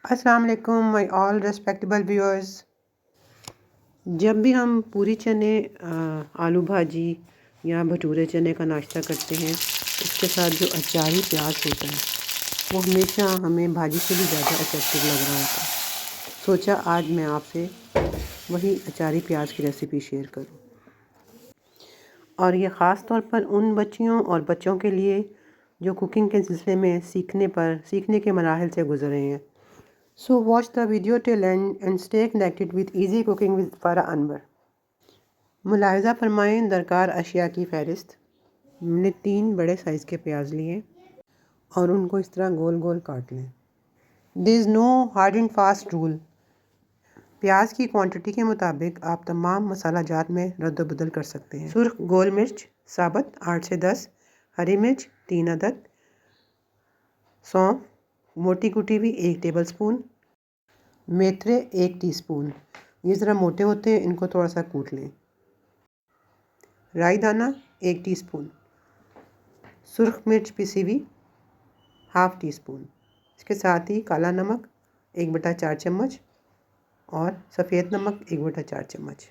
अस्सलाम वालेकुम my all respectable viewers. जब भी हम पूरी चने आलू भाजी या भटूरे चने का नाश्ता करते हैं, उसके साथ जो अचारी प्याज होता है वो हमेशा हमें भाजी से भी ज़्यादा अट्रैक्टिव लग रहा होता है। सोचा आज मैं आपसे वही अचारी प्याज की रेसिपी शेयर करूं, और ये ख़ास तौर पर उन बच्चियों और बच्चों के लिए जो कुकिंग के सिलसिले में सीखने के मराहिल से गुजर रहे हैं। So watch the video till end and stay connected with Easy Cooking with Farah Anwar। मुलाहिज़ा फरमाएं दरकार अशिया की फ़हरिस्त। हमने 3 बड़े साइज़ के प्याज लिए और उनको इस तरह गोल गोल काट लें। There is no hard and fast rule। प्याज की क्वांटिटी के मुताबिक आप तमाम मसाला जात में रद्द बदल कर सकते हैं। सुर्ख गोल मिर्च साबुत 8 से 10, हरी मिर्च 3 अदद, सौंफ मोटी कुटी हुई 1 टेबलस्पून, मेथरे 1 टीस्पून। ये ज़रा मोटे होते हैं, इनको थोड़ा सा कूट लें। राई दाना 1 टीस्पून, सुर्ख मिर्च पिसी हुई ½ टीस्पून। इसके साथ ही काला नमक 1/4 चम्मच और सफ़ेद नमक 1/4 चम्मच।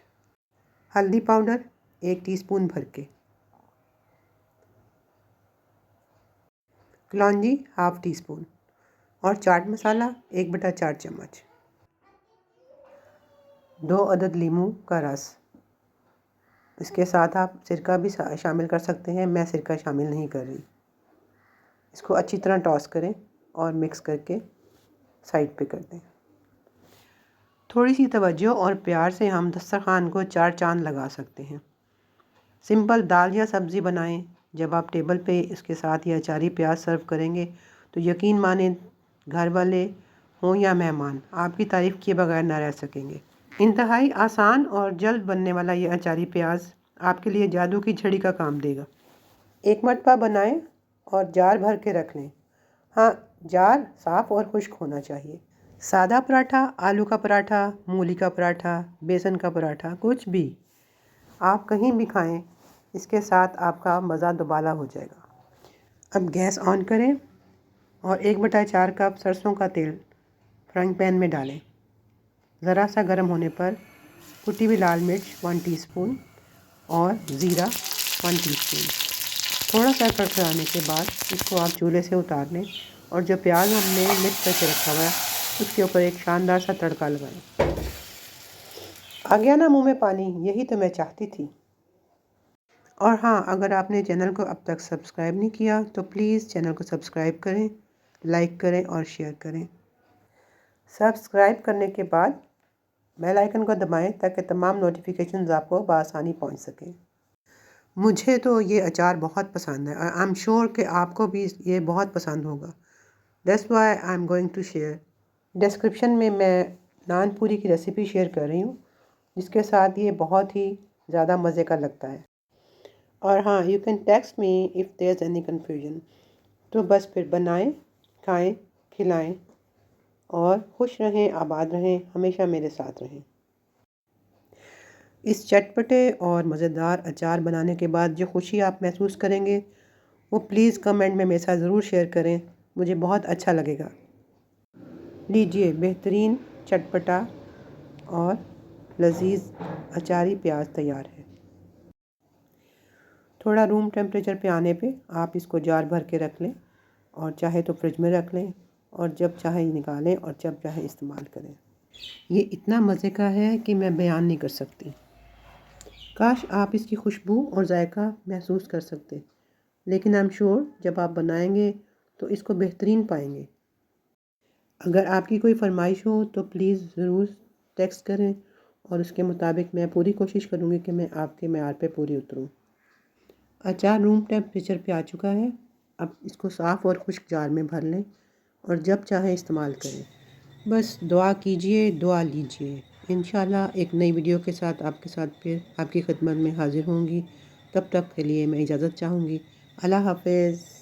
हल्दी पाउडर 1 टीस्पून भर के, कलौंजी ½ टीस्पून और चाट मसाला 1/4 चम्मच। 2 अदद लीमू का रस। इसके साथ आप सिरका भी शामिल कर सकते हैं, मैं सिरका शामिल नहीं कर रही। इसको अच्छी तरह टॉस करें और मिक्स करके साइड पे कर दें। थोड़ी सी तवज्जो और प्यार से हम दस्तरखान को 4 चांद लगा सकते हैं। सिंपल दाल या सब्ज़ी बनाएं। जब आप टेबल पे इसके साथ ये अचारी प्याज सर्व करेंगे तो यकीन माने घर वाले हों या मेहमान आपकी तारीफ़ किए बगैर ना रह सकेंगे। इंतहाई आसान और जल्द बनने वाला ये अचारी प्याज आपके लिए जादू की छड़ी का काम देगा। एक मरतबा बनाएं और जार भर के रख लें। हाँ, जार साफ़ और खुश्क होना चाहिए। सादा पराठा, आलू का पराठा, मूली का पराठा, बेसन का पराठा, कुछ भी आप कहीं भी खाएं, इसके साथ आपका मज़ा दुबाला हो जाएगा। अब गैस ऑन करें और 1/4 कप सरसों का तेल फ्राइंग पैन में डालें। ज़रा सा गर्म होने पर कुटी हुई लाल मिर्च 1 टीस्पून और ज़ीरा 1 टीस्पून। थोड़ा सा कड़कड़ाने के बाद इसको आप चूल्हे से उतार लें और जो प्याज हमने मिक्स करके रखा हुआ है उसके ऊपर एक शानदार सा तड़का लगाएं। आ गया ना मुंह में पानी, यही तो मैं चाहती थी। और हाँ, अगर आपने चैनल को अब तक सब्सक्राइब नहीं किया तो प्लीज़ चैनल को सब्सक्राइब करें, लाइक करें और शेयर करें। सब्सक्राइब करने के बाद बेल आइकन को दबाएं ताकि तमाम नोटिफिकेशंस आपको बआसानी पहुंच सकें। मुझे तो ये अचार बहुत पसंद है और आई एम श्योर कि आपको भी ये बहुत पसंद होगा। That's why I am going to share. Description में मैं नान पूरी की रेसिपी शेयर कर रही हूँ, जिसके साथ ये बहुत ही ज़्यादा मज़े का लगता है। और हाँ, you can text me if there is any confusion. तो बस फिर बनाएं, खाएं, खिलाएं और खुश रहें, आबाद रहें, हमेशा मेरे साथ रहें। इस चटपटे और मज़ेदार अचार बनाने के बाद जो खुशी आप महसूस करेंगे वो प्लीज़ कमेंट में मेरे साथ ज़रूर शेयर करें, मुझे बहुत अच्छा लगेगा। लीजिए, बेहतरीन चटपटा और लजीज अचारी प्याज तैयार है। थोड़ा रूम टेम्परेचर पे आने पे आप इसको जार भर के रख लें और चाहे तो फ्रिज में रख लें और जब चाहे निकालें और जब चाहे इस्तेमाल करें। ये इतना मज़े का है कि मैं बयान नहीं कर सकती। काश आप इसकी खुशबू और जायका महसूस कर सकते, लेकिन आई एम श्योर जब आप बनाएंगे तो इसको बेहतरीन पाएंगे। अगर आपकी कोई फरमाइश हो तो प्लीज़ ज़रूर टेक्स्ट करें और उसके मुताबिक मैं पूरी कोशिश करूँगी कि मैं आपके मेयार पे पूरी उतरूँ। अचार रूम टेम्परेचर पे आ चुका है। अब इसको साफ़ और खुश्क जार में भर लें और जब चाहे इस्तेमाल करें। बस दुआ कीजिए, दुआ लीजिए। इंशाल्लाह एक नई वीडियो के साथ आपके साथ फिर आपकी खिदमत में हाज़िर होंगी। तब तक के लिए मैं इजाज़त चाहूँगी। अल्लाह हाफ़िज़।